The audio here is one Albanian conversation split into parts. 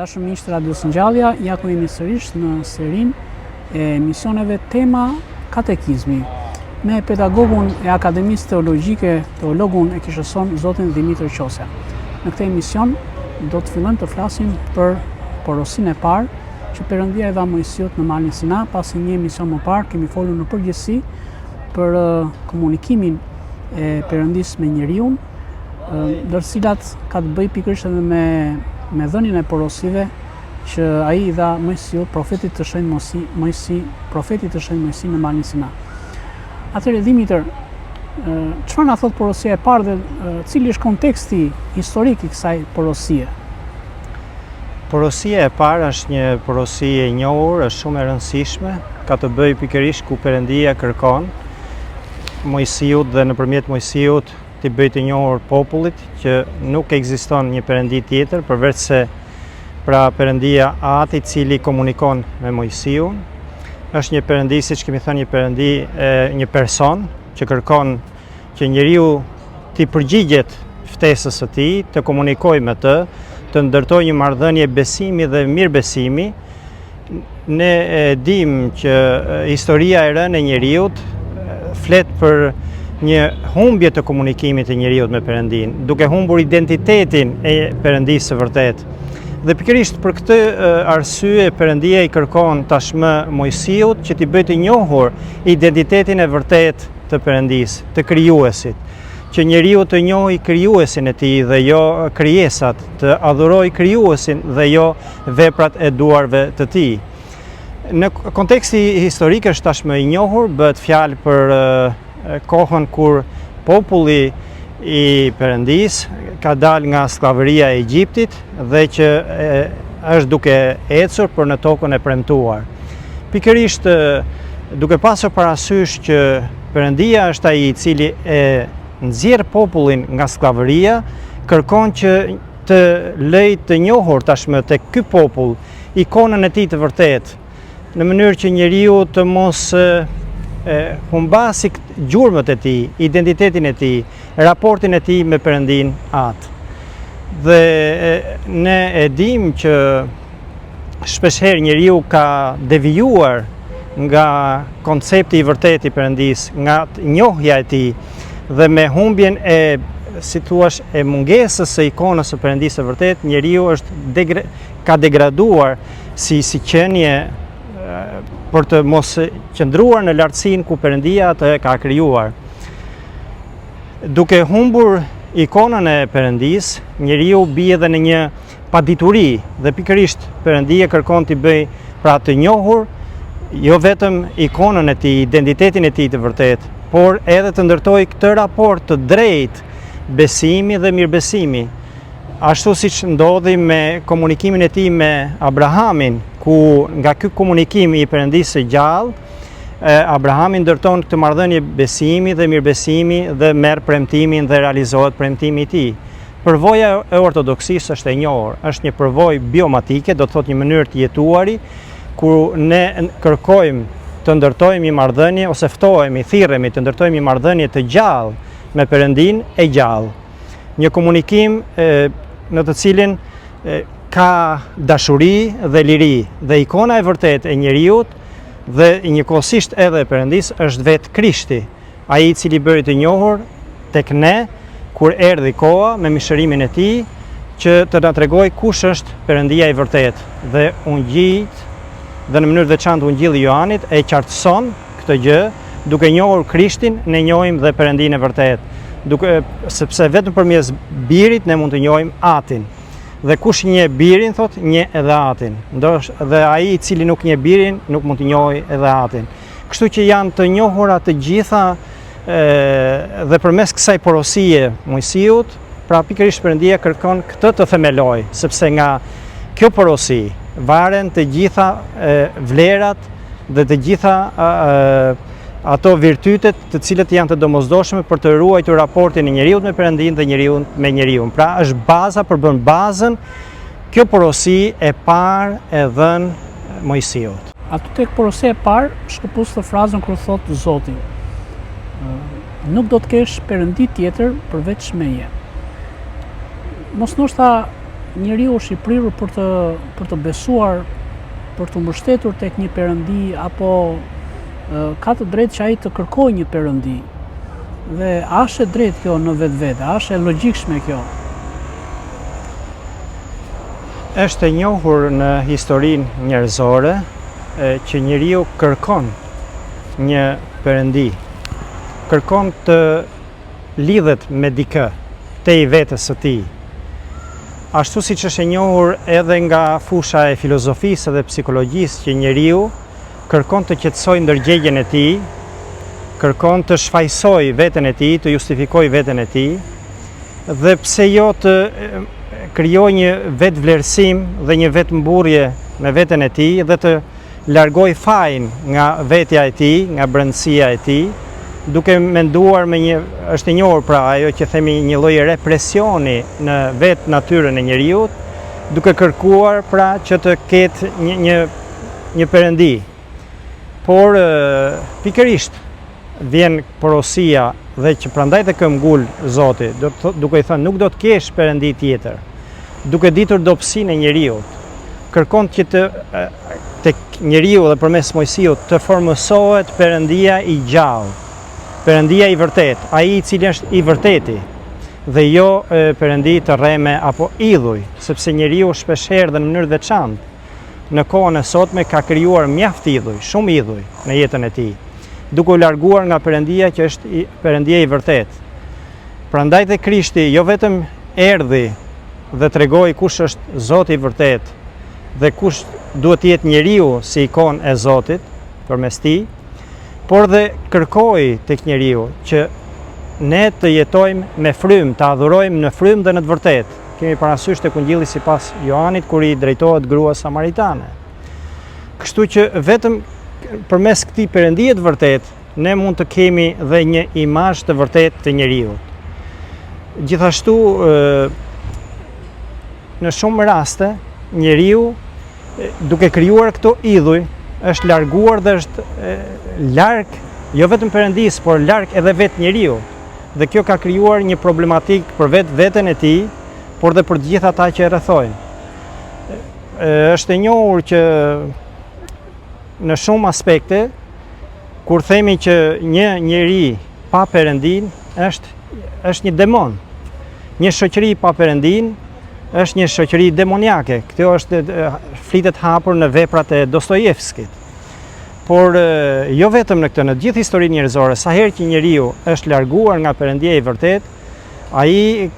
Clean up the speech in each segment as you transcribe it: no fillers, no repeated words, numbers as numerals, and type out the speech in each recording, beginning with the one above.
Dashur miq të Radios Ngjallja, ja ku jemi sërish në serinë e emisioneve tema katekizmi me pedagogun e Akademisë Teologjike, teologun e Kishëson, zotin Dimitër Qosja. Në këtë emision do të fillojmë të flasim për porosinë e parë që Perëndia i dha Mojsiut në malin Sina. Pasi një emision më parë kemi folur në përgjithësi për komunikimin e Perëndisë me njeriu, ndër cilat ka të bëjë pikërisht edhe me dhënien e porosive që ai i dha Mojsiut, profetit të shenjtë Mojsi në malin Sina. Atëherë Dimitër, çfarë na thot porosia e parë dhe cili është konteksti historik i kësaj porosie? Porosia e parë është një porosi e njohur, është shumë e rëndësishme, ka të bëjë pikërisht ku Perëndia kërkon Mojsiut dhe nëpërmjet Mojsiut t'i bëjë të njohur popullit që nuk ekziston një Perëndi tjetër përveç se pra Perëndia Ati i cili komunikon me Mojsiun. Është një Perëndi, siç kemi thënë, një Perëndi, një person që kërkon që njeriu t'i përgjigjet ftesës së tij, të komunikojë me të ndërtojë një marrëdhënie besimi dhe mirëbesimi. Ne dim që historia e rënë e njeriut flet për një humbje të komunikimit të njeriut me Perëndin, duke humbur identitetin e Perëndisë së vërtet. Dhe pikërisht për këtë arsye Perëndia i kërkon tashmë Mojsiut që t'i bëjë të njohur identitetin e vërtet të Perëndisë, të krijuesit, që njeriu të njohë krijuesin e tij dhe jo krijesat, të adhurojë krijuesin dhe jo veprat e duarve të tij. Në konteksti historik është tashmë i njohur, bëhet fjalë për kohën kur populli i Perëndis ka dalë nga skllavëria e Egjiptit dhe që është duke ecur për në tokën e premtuar. Pikërisht duke pasur parasysh që Perëndia është ai i cili e nxjerr popullin nga skllavëria, kërkon që të lejë të njohur tashmë tek ky popull ikonën e tij të vërtet, në mënyrë që njeriu të mos humbasi gjurmët e tij, identitetin e tij, raportin e tij me Perëndin atë. Dhe ne e dim që shpeshherë njeriu ka devijuar nga koncepti i vërtet i Perëndis, nga njohja e tij dhe me humbjen e, si thua, e mungesës së ikonës së Perëndisë së vërtet, njeriu ka degraduar si qenie për të mos qëndruar në lartësinë ku Perëndia të ka krijuar. Duke humbur ikonën e Perëndisë, njeriu bie edhe në një padituri dhe pikërisht Perëndia kërkon t'i bëj pra të njohur jo vetëm ikonën e tij, identitetin e tij të vërtet, por edhe të ndërtojë këtë raport të drejtë besimi dhe mirëbesimi. Ashtu siç ndodhi me komunikimin e tij me Abrahamin, ku nga ky komunikim i Perëndisë së gjallë, Abrahami ndërton këtë marrëdhënie besimi dhe mirëbesimi dhe merr premtimin dhe realizohet premtimi i tij. Përvoja e ortodoksisë është e njohur, është një përvojë biomatike, do të thotë një mënyrë të jetuari, ku ne kërkojmë të ndërtojmë një marrëdhënie ose ftohemi, thirremi të ndërtojmë një marrëdhënie të gjallë me Perëndin e gjallë. Një komunikim në të cilin ka dashuri dhe liri, dhe ikona e vërtet e njeriut dhe njëkohësisht edhe e Perëndisë është vetë Krishti, ai i cili bëri të njohur tek ne kur erdhi koha me mishërimin e tij që të na tregojë kush është Perëndia i vërtet. Dhe ungjillit dhe në mënyrë veçantë Ungjilli i Johanit e qartëson këtë gjë, duke njohur Krishtin ne njohim dhe Perëndinë e vërtet. Sepse vetëm përmes birit ne mund të njohim Atin. Dhe kush njeh birin, thot, njeh edhe Atin. Dhe ai i cili nuk njeh birin, nuk mund të njohë edhe Atin. Kështu që janë të njohura të gjitha dhe përmes kësaj porosie Mojsiut, pra pikërisht Perëndia kërkon këtë të themeloj, sepse nga kjo porosi varen të gjitha vlerat dhe të gjitha ato virtytet të cilët janë të domosdoshme për të ruajtur raportin e njeriut me Perëndin dhe njeriu me njeriu. Pra është baza për bën bazën kjo porosi e parë e dhënë Mojsiut. Aty tek porosia e parë shkëputës të frazën kur thotë Zoti, nuk do të kesh Perëndi tjetër përveç meje. Mos ndoshta njeriu është i prirur për të besuar, për të mbështetur tek një perëndi, apo ka të drejtë që ai të kërkojë një perëndi? Dhe a është e drejtë kjo në vetvete? A është e logjikshme kjo? Është e njohur në historinë njerëzore që njeriu kërkon një perëndi, kërkon të lidhet me dikë te i vetës së tij. Ashtu siç është e njohur edhe nga fusha e filozofisë dhe psikologjisë që njeriu kërkon të qetësojë ndërgjegjen e tij, kërkon të shfaqsojë veten e tij, të justifikojë veten e tij, dhe pse jo të krijojë një vetvlerësim dhe një vetmburrje me veten e tij dhe të largoj fajin nga vetja e tij, nga brendësia e tij, duke menduar me një, është e njohur pra ajo që themi një lloj represioni në vetë natyrën e njeriut, duke kërkuar pra që të ketë një perëndi. Por pikërisht vjen porosia dhe që prandaj të këmbgul Zoti, duke i thënë nuk do të kesh perëndi tjetër, duke ditur dobësinë e njeriut, kërkon që tek njeriu dhe përmes Mojsiut të formësohet perëndia i gjallë, perëndia i vërtet, ai i cili është i vërteti, dhe jo perëndi të rreme apo idhuj, sepse njeriu shpeshherë dhe në mënyrë veçantë në kohën e sotme ka krijuar mjaft idhuj, shumë idhuj në jetën e tij, duke u larguar nga perëndia që është perëndia i vërtet. Prandaj te Krishti jo vetëm erdhi dhe tregoi kush është Zoti i vërtet dhe kush duhet të jetë njeriu si ikonë e Zotit përmes tij, por dhe kërkoi tek njeriu që ne të jetojmë me frymë, të adhurojmë në frymë dhe në të vërtetë. Kemi parasysh tek Ungjilli sipas Johanit kur i drejtohet gruas samaritane. Kështu që vetëm përmes këtij perëndie të vërtetë ne mund të kemi dhe një imazh të vërtetë të njeriu. Gjithashtu në shumë raste njeriu duke krijuar këto idhuj është larguar dhe është larg jo vetëm perëndis, por larg edhe vetë njeriu. Dhe kjo ka krijuar një problematik për veten e tij, por dhe për të gjithë ata që e rrethojnë. Është e njohur që në shumë aspekte, kur themi që një njeri pa perëndin është një demon. Një shoqëri pa perëndin është një shoqëri demoniake. Kjo është flitet hapur në veprat e Dostojevskit. Por jo vetëm në këtë, në gjithë historinë njerëzore, sa herë që njeriu është larguar nga perëndia i vërtet, ai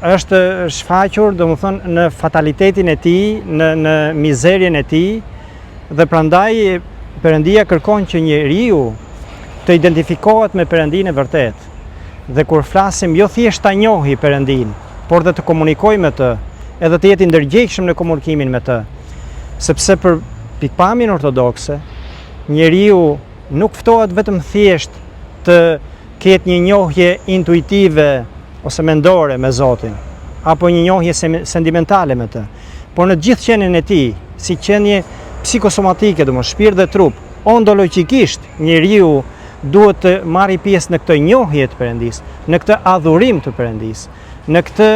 është shfaqur, domethënë, në fatalitetin e tij, në mizerien e tij, dhe prandaj perëndia kërkon që njeriu të identifikohet me perëndinë e vërtet. Dhe kur flasim jo thjesht ta njohë perëndin, por dhe të komunikoj me të, edhe të jetë i ndërgjegjshëm në komunikimin me të. Sepse për pikpamjen ortodokse, njeriu nuk ftohet vetëm thjesht të ketë një njohje intuitive ose mendore me Zotin, apo një njohje sentimentale me të, por në gjithë qenien e tij, si qenie psikosomatike, domosdoshmë shpirt dhe trup, ontologjikisht njeriu duhet të marrë pjesë në këtë njohje të Perëndis, në këtë adhurim të Perëndis, në këtë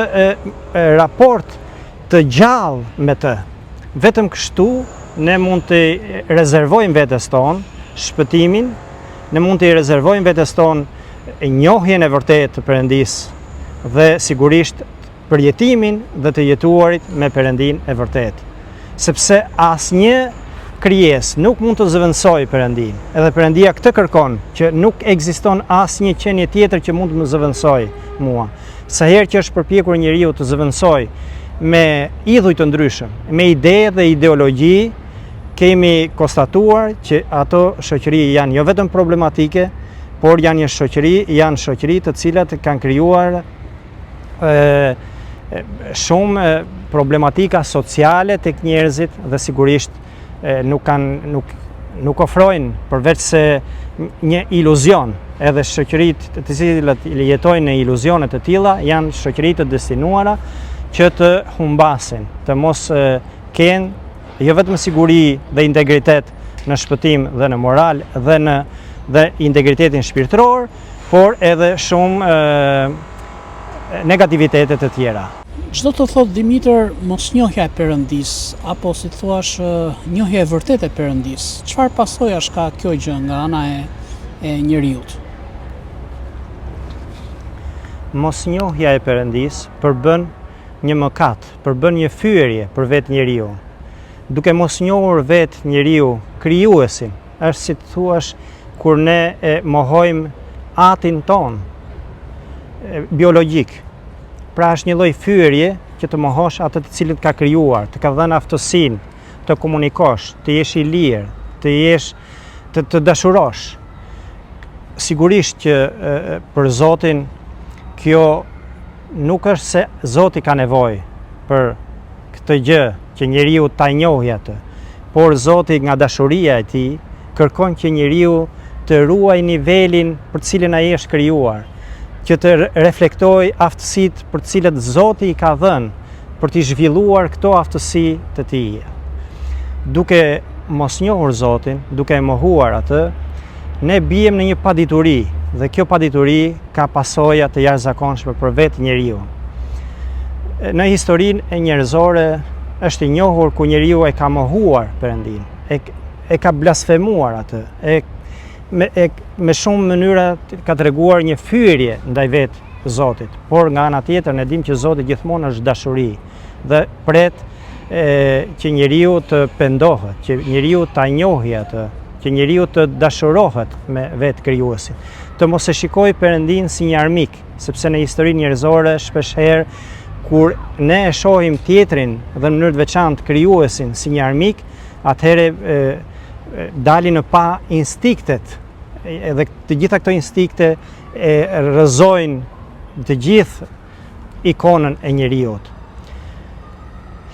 raport të gjallë me të. Vetëm kështu ne mund të rezervojmë vetes tonë shpëtimin, ne mund të rezervojmë vetes tonë njohjen e vërtetë të Perëndis dhe sigurisht përjetimin dhe të jetuarit me Perëndinë e vërtetë. Sepse asnjë krijesë nuk mund të zëvendësojë Perëndinë. Edhe Perëndia këtë kërkon, që nuk ekziston asnjë qenie tjetër që mund të më zëvendësojë mua. Sa herë që është përpjekur njeriu të zëvendësojë me idhuj të ndryshëm, me ide dhe ideologji, kemi konstatuar që ato shoqëri janë jo vetëm problematike, por janë shoqëri të cilat kanë krijuar shumë problematika sociale tek njerëzit dhe sigurisht nuk ofrojnë përveç se një iluzion. Edhe shoqëritë të cilat jetojnë në iluzione të tilla janë shoqëri të destinuara që të humbasin, të mos kenë jo vetëm siguri dhe integritet në shpëtim dhe në moral dhe integritetin shpirtëror, por edhe shumë negativitetet të tjera. Çdo të thot Dimitër mosnjohja e Perëndis, apo si thuash njohja e vërtetë e Perëndis, çfarë pasojash ka kjo gjë nga ana e njeriut? Mosnjohja e Perëndis përbën një mëkat, përbën një fyerje për vetë njeriu. Duke mos njohur vetë njeriu krijuesin, është si të thuash kur ne e mohojmë atin ton biologjik. Pra është një lloj fyerje që të mohosh atë të cilët ka krijuar, të ka dhënë aftësinë të komunikosh, të jesh i lirë, të dashurosh. Sigurisht që për Zotin kjo nuk është se Zoti ka nevojë për këtë gjë që njeriu ta njohë atë, por Zoti nga dashuria e tij kërkon që njeriu të ruaj nivelin për cilin ai është krijuar, që të reflektoj aftësitë për të cilat Zoti i ka dhënë për t'i zhvilluar këto aftësi të tij. Duke mos njohur Zotin, duke e mohuar atë, ne bijem në një padituri dhe kjo padituri ka pasoja të jashtëzakonshme për vetë njeriu. Në historinë e njerëzore është i njohur ku njeriu e ka mohuar Perëndin, e ka blasfemuar atë, me shumë mënyra ka treguar një fyerje ndaj vetë Zotit, por nga ana tjetër ne dimë që Zoti gjithmonë është dashuri dhe pret që njeriu të pendohet, që njeriu ta njohë atë, që njeriu të dashurohet me vetë krijuesin, të mos e shikojë Perëndin si një armik, sepse në historinë njerëzore shpeshherë kur ne e shohim tjetrin dhe në mënyrë të veçantë krijuesin si një armik, atëherë dalin në pa instiktet, edhe të gjitha këto instikte e rrëzojnë të gjithë ikonën e njeriut.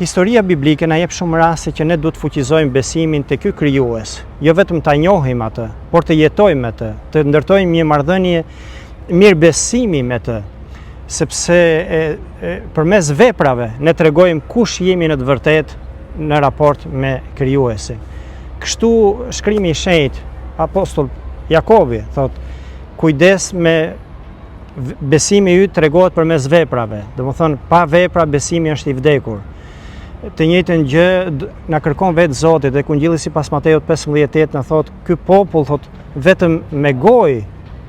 Historia biblike na jep shumë raste që ne duhet të fuqizojmë besimin te ky krijues, jo vetëm ta njohim atë, por të jetojmë atë, të ndërtojmë një marrëdhënie mirëbesimi me të, sepse përmes veprave ne tregojmë kush jemi në të vërtetë në raport me krijuesin. Kështu shkrimi i shenjtë apostull Jakobi thot, kujdes me besimi yt tregohet përmes veprave. Domethënë pa vepra besimi është i vdekur. Të njëjtën gjë na kërkon vetë Zoti dhe ku ngjilli sipas Mateut 15:8 na thot, ky popull thot vetëm me gojë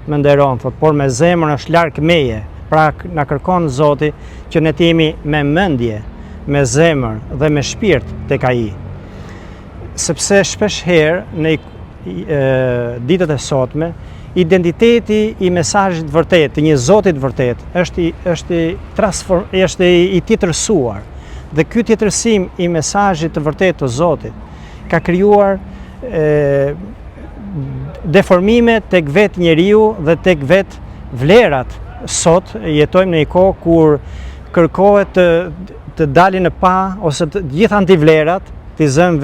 më nderon, thot, por me zemrën është larg meje. Pra na kërkon Zoti që ne të jemi me mendje, me zemër dhe me shpirt tek ai. Sepse shpesh herë në ditët e sotme, identiteti i mesazhit vërtet, të një Zoti të vërtet, është i tjetërsuar. Dhe ky tjetërsim i mesazhit të vërtet të Zotit ka krijuar deformime tek vetë njeriu dhe tek vetë vlerat. Sot jetojmë në një kohë kur kërkohet të dalin në pa ose të gjithë antivlerat të zënë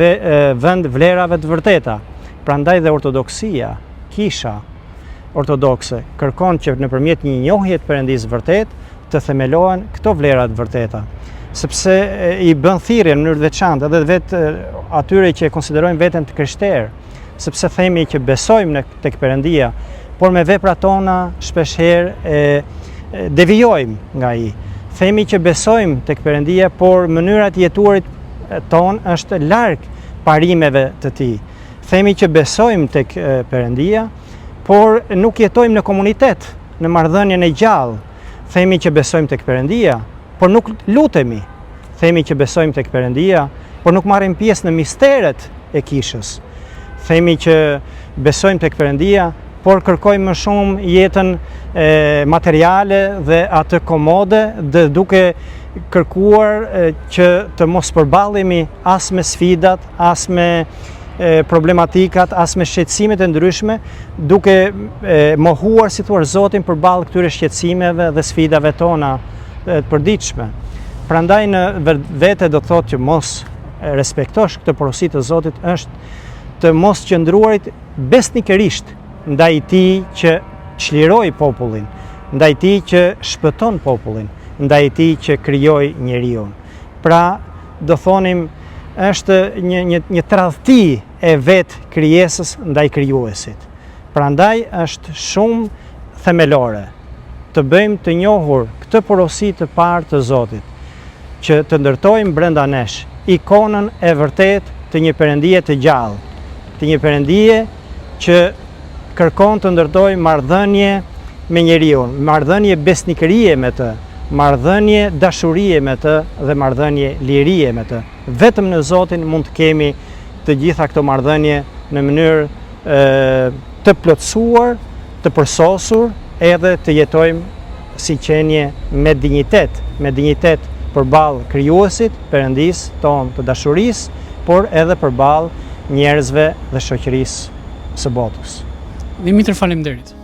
vend vlerave të vërteta. Prandaj dhe ortodoksia, kisha ortodokse, kërkon që nëpërmjet një njohje të Perëndisë vërtet të themelohen këto vlera të vërteta. Sepse i bën thirrje në mënyrë të veçantë edhe vetë atyre që konsiderojnë veten të krishterë, sepse themi që besojmë tek Perëndia, por me veprat tona shpeshherë devijojmë nga ai. Themi që besojmë tek Perëndia, por mënyra e jetuarit ton është larg parimeve të tij. Themi që besojmë tek Perëndia, por nuk jetojmë në komunitet, në marrëdhënien e gjallë. Themi që besojmë tek Perëndia, por nuk lutemi. Themi që besojmë tek Perëndia, por nuk marrim pjesë në misteret e kishës. Themi që besojmë tek Perëndia, por kërkojmë më shumë jetën materiale dhe atë komode, dhe duke kërkuar që të mos përballemi as me sfidat, as me problematikat, as me shqetësimet e ndryshme, duke mohuar si thuar Zotin përballë këtyre shqetësimeve dhe sfidave tona të përditshme. Prandaj në vete do të thotë që mos respektosh këtë porosi të Zotit është të mos qëndruarit besnikërisht ndaj tij që çliroi popullin, ndaj tij që shpëton popullin, ndaj tij që krijoi njeriu. Pra, do thonim është një tradhti e vetë krijesës ndaj krijuesit. Prandaj është shumë themelore të bëjmë të njohur këtë porosi të parë të Zotit. që të ndërtojmë brenda nesh ikonën e vërtet të një perëndie të gjallë, të një perëndie që kërkon të ndërtojë marrëdhënie me njeriu, marrëdhënie besnikërie me të, marrëdhënie dashurie me të dhe marrëdhënie lirie me të. Vetëm në Zotin mund të kemi të gjitha këto marrëdhënie në mënyrë të plotësuar, të përsosur, edhe të jetojmë si qenie me dignitet përballë krijuesit, Perëndis tonë të dashurisë, por edhe përballë njerëzve dhe shoqërisë së botës. Dimitër, faleminderit.